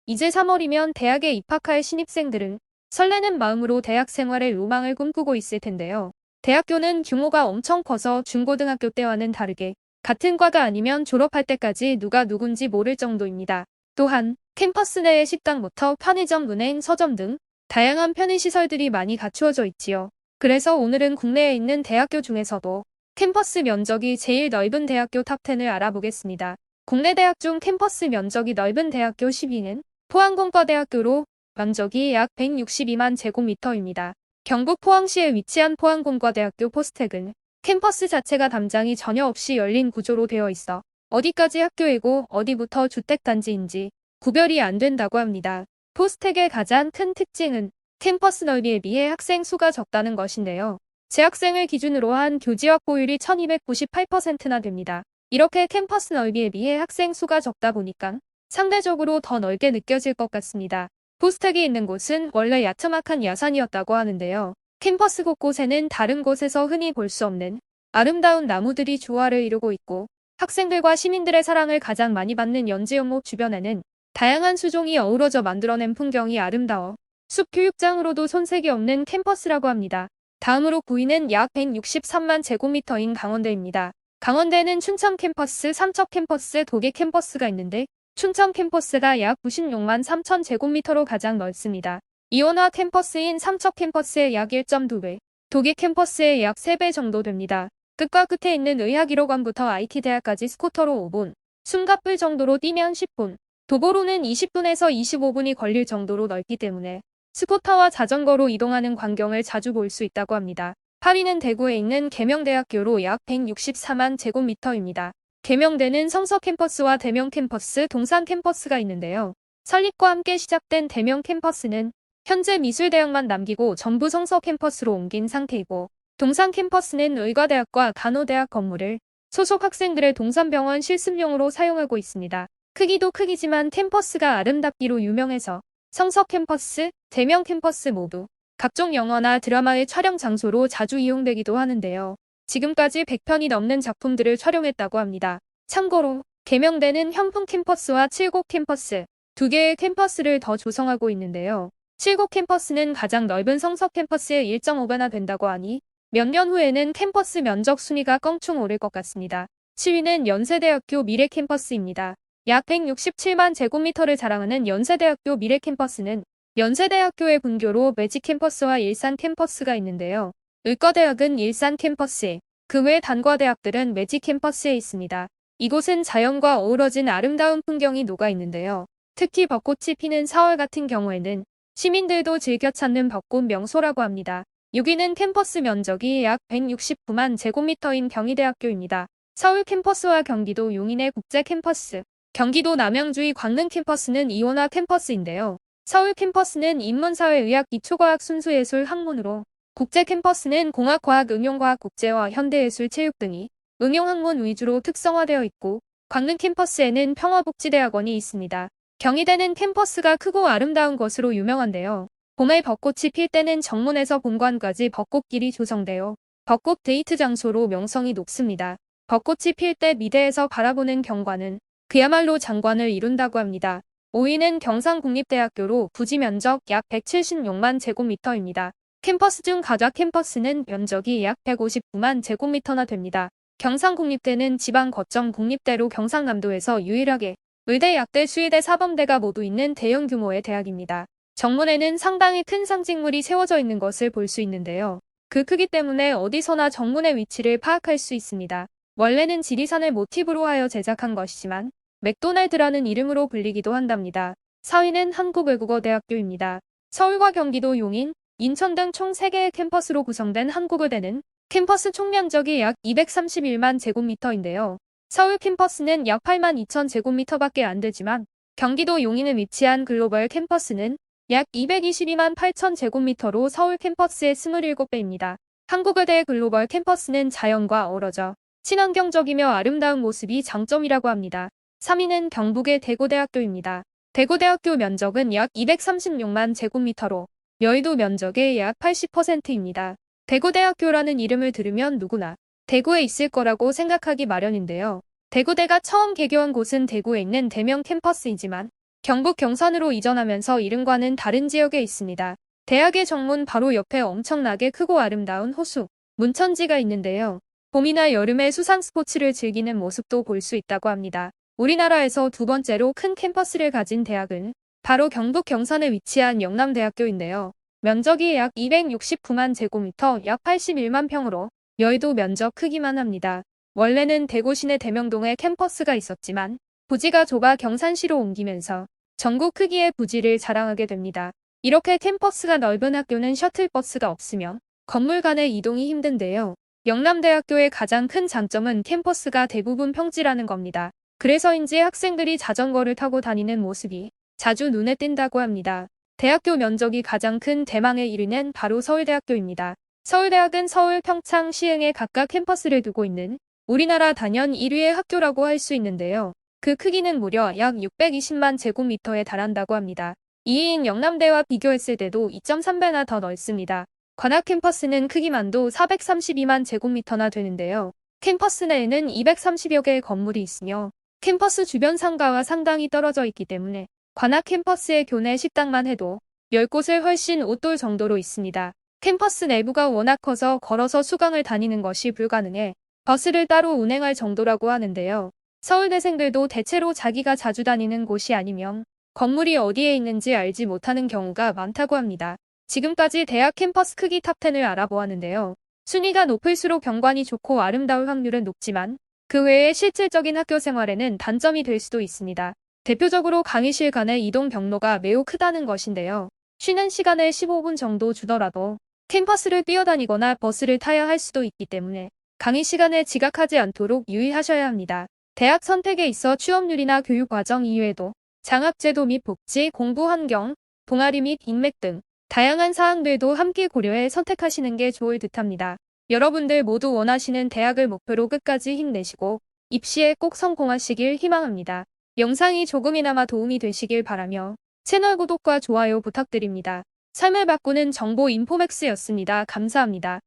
이제 3월이면 대학에 입학할 신입생들은 설레는 마음으로 대학 생활의 로망을 꿈꾸고 있을 텐데요. 대학교는 규모가 엄청 커서 중고등학교 때와는 다르게 같은 과가 아니면 졸업할 때까지 누가 누군지 모를 정도입니다. 또한 캠퍼스 내의 식당부터 편의점, 은행, 서점 등 다양한 편의시설들이 많이 갖추어져 있지요. 그래서 오늘은 국내에 있는 대학교 중에서도 캠퍼스 면적이 제일 넓은 대학교 탑10을 알아보겠습니다. 국내 대학 중 캠퍼스 면적이 넓은 대학교 10위는 포항공과대학교로 면적이 약 162만 제곱미터입니다. 경북 포항시에 위치한 포항공과대학교 포스텍은 캠퍼스 자체가 담장이 전혀 없이 열린 구조로 되어 있어 어디까지 학교이고 어디부터 주택단지인지 구별이 안 된다고 합니다. 포스텍의 가장 큰 특징은 캠퍼스 넓이에 비해 학생 수가 적다는 것인데요. 재학생을 기준으로 한 교지 확보율이 1298%나 됩니다. 이렇게 캠퍼스 넓이에 비해 학생 수가 적다 보니까 상대적으로 더 넓게 느껴질 것 같습니다. 포스텍이 있는 곳은 원래 야트막한 야산이었다고 하는데요. 캠퍼스 곳곳에는 다른 곳에서 흔히 볼 수 없는 아름다운 나무들이 조화를 이루고 있고 학생들과 시민들의 사랑을 가장 많이 받는 연지연목 주변에는 다양한 수종이 어우러져 만들어낸 풍경이 아름다워 숲 교육장으로도 손색이 없는 캠퍼스라고 합니다. 다음으로 9위는 약 163만 제곱미터인 강원대입니다. 강원대는 춘천 캠퍼스, 삼척 캠퍼스, 도계 캠퍼스가 있는데 춘천 캠퍼스가 약 96만 3천 제곱미터로 가장 넓습니다. 이원화 캠퍼스인 삼척 캠퍼스의 약 1.2배, 도계 캠퍼스의 약 3배 정도 됩니다. 끝과 끝에 있는 의학 1호관부터 IT대학까지 스쿠터로 5분, 숨가쁠 정도로 뛰면 10분, 도보로는 20분에서 25분이 걸릴 정도로 넓기 때문에 스쿠터와 자전거로 이동하는 광경을 자주 볼 수 있다고 합니다. 8위는 대구에 있는 계명대학교로 약 164만 제곱미터입니다. 계명대는 성서 캠퍼스와 대명 캠퍼스, 동산 캠퍼스가 있는데요. 설립과 함께 시작된 대명 캠퍼스는 현재 미술대학만 남기고 전부 성서 캠퍼스로 옮긴 상태이고 동산 캠퍼스는 의과대학과 간호대학 건물을 소속 학생들의 동산병원 실습용으로 사용하고 있습니다. 크기도 크기지만 캠퍼스가 아름답기로 유명해서 성서 캠퍼스, 대명 캠퍼스 모두 각종 영화나 드라마의 촬영 장소로 자주 이용되기도 하는데요. 지금까지 100편이 넘는 작품들을 촬영했다고 합니다. 참고로 계명대는 현풍 캠퍼스와 칠곡 캠퍼스 두 개의 캠퍼스를 더 조성하고 있는데요. 칠곡 캠퍼스는 가장 넓은 성서 캠퍼스의 1.5배나 된다고 하니 몇 년 후에는 캠퍼스 면적 순위가 껑충 오를 것 같습니다. 7위는 연세대학교 미래 캠퍼스입니다. 약 167만 제곱미터를 자랑하는 연세대학교 미래 캠퍼스는 연세대학교의 분교로 매직 캠퍼스와 일산 캠퍼스가 있는데요. 의과대학은 일산 캠퍼스에, 그 외 단과대학들은 매직 캠퍼스에 있습니다. 이곳은 자연과 어우러진 아름다운 풍경이 녹아 있는데요. 특히 벚꽃이 피는 4월 같은 경우에는 시민들도 즐겨 찾는 벚꽃 명소라고 합니다. 6위는 캠퍼스 면적이 약 169만 제곱미터인 경희대학교입니다. 서울 캠퍼스와 경기도 용인의 국제 캠퍼스, 경기도 남양주의 광릉 캠퍼스는 이원화 캠퍼스인데요. 서울 캠퍼스는 인문사회의학 기초과학 순수예술 학문으로 국제 캠퍼스는 공학과학 응용과학 국제와 현대예술 체육 등이 응용학문 위주로 특성화되어 있고 광릉 캠퍼스에는 평화복지대학원이 있습니다. 경희대는 캠퍼스가 크고 아름다운 것으로 유명한데요. 봄에 벚꽃이 필 때는 정문에서 본관까지 벚꽃길이 조성되어 벚꽃 데이트 장소로 명성이 높습니다. 벚꽃이 필 때 미대에서 바라보는 경관은 그야말로 장관을 이룬다고 합니다. 5위는 경상국립대학교로 부지 면적 약 176만 제곱미터입니다. 캠퍼스 중 가자 캠퍼스는 면적이 약 159만 제곱미터나 됩니다. 경상국립대는 지방 거점 국립대로 경상남도에서 유일하게 의대, 약대, 수의대, 사범대가 모두 있는 대형 규모의 대학입니다. 정문에는 상당히 큰 상징물이 세워져 있는 것을 볼 수 있는데요. 그 크기 때문에 어디서나 정문의 위치를 파악할 수 있습니다. 원래는 지리산을 모티브로 하여 제작한 것이지만 맥도날드라는 이름으로 불리기도 한답니다. 4위는 한국외국어대학교입니다. 서울과 경기도 용인, 인천 등 총 3개의 캠퍼스로 구성된 한국의대는 캠퍼스 총 면적이 약 231만 제곱미터인데요. 서울 캠퍼스는 약 8만 2천 제곱미터밖에 안 되지만 경기도 용인에 위치한 글로벌 캠퍼스는 약 222만 8천 제곱미터로 서울 캠퍼스의 27배입니다. 한국의대의 글로벌 캠퍼스는 자연과 어우러져 친환경적이며 아름다운 모습이 장점이라고 합니다. 3위는 경북의 대구대학교입니다. 대구대학교 면적은 약 236만 제곱미터로 여의도 면적의 약 80%입니다. 대구대학교라는 이름을 들으면 누구나 대구에 있을 거라고 생각하기 마련인데요. 대구대가 처음 개교한 곳은 대구에 있는 대명 캠퍼스이지만 경북 경산으로 이전하면서 이름과는 다른 지역에 있습니다. 대학의 정문 바로 옆에 엄청나게 크고 아름다운 호수, 문천지가 있는데요. 봄이나 여름에 수상 스포츠를 즐기는 모습도 볼 수 있다고 합니다. 우리나라에서 두 번째로 큰 캠퍼스를 가진 대학은 바로 경북 경산에 위치한 영남대학교인데요. 면적이 약 269만 제곱미터, 약 81만 평으로 여의도 면적 크기만 합니다. 원래는 대구 시내 대명동에 캠퍼스가 있었지만 부지가 좁아 경산시로 옮기면서 전국 크기의 부지를 자랑하게 됩니다. 이렇게 캠퍼스가 넓은 학교는 셔틀버스가 없으며 건물 간의 이동이 힘든데요. 영남대학교의 가장 큰 장점은 캠퍼스가 대부분 평지라는 겁니다. 그래서인지 학생들이 자전거를 타고 다니는 모습이 자주 눈에 띈다고 합니다. 대학교 면적이 가장 큰 대망의 1위는 바로 서울대학교입니다. 서울대학은 서울, 평창, 시흥에 각각 캠퍼스를 두고 있는 우리나라 단연 1위의 학교라고 할 수 있는데요. 그 크기는 무려 약 620만 제곱미터에 달한다고 합니다. 2위인 영남대와 비교했을 때도 2.3배나 더 넓습니다. 관악 캠퍼스는 크기만도 432만 제곱미터나 되는데요. 캠퍼스 내에는 230여 개의 건물이 있으며 캠퍼스 주변 상가와 상당히 떨어져 있기 때문에 관악 캠퍼스의 교내 식당만 해도 10곳을 훨씬 웃돌 정도로 있습니다. 캠퍼스 내부가 워낙 커서 걸어서 수강을 다니는 것이 불가능해 버스를 따로 운행할 정도라고 하는데요. 서울대생들도 대체로 자기가 자주 다니는 곳이 아니면 건물이 어디에 있는지 알지 못하는 경우가 많다고 합니다. 지금까지 대학 캠퍼스 크기 탑10을 알아보았는데요. 순위가 높을수록 경관이 좋고 아름다울 확률은 높지만 그 외에 실질적인 학교 생활에는 단점이 될 수도 있습니다. 대표적으로 강의실 간의 이동 경로가 매우 크다는 것인데요. 쉬는 시간에 15분 정도 주더라도 캠퍼스를 뛰어다니거나 버스를 타야 할 수도 있기 때문에 강의 시간에 지각하지 않도록 유의하셔야 합니다. 대학 선택에 있어 취업률이나 교육 과정 이외에도 장학제도 및 복지, 공부 환경, 동아리 및 인맥 등 다양한 사항들도 함께 고려해 선택하시는 게 좋을 듯합니다. 여러분들 모두 원하시는 대학을 목표로 끝까지 힘내시고 입시에 꼭 성공하시길 희망합니다. 영상이 조금이나마 도움이 되시길 바라며 채널 구독과 좋아요 부탁드립니다. 삶을 바꾸는 정보 인포맥스였습니다. 감사합니다.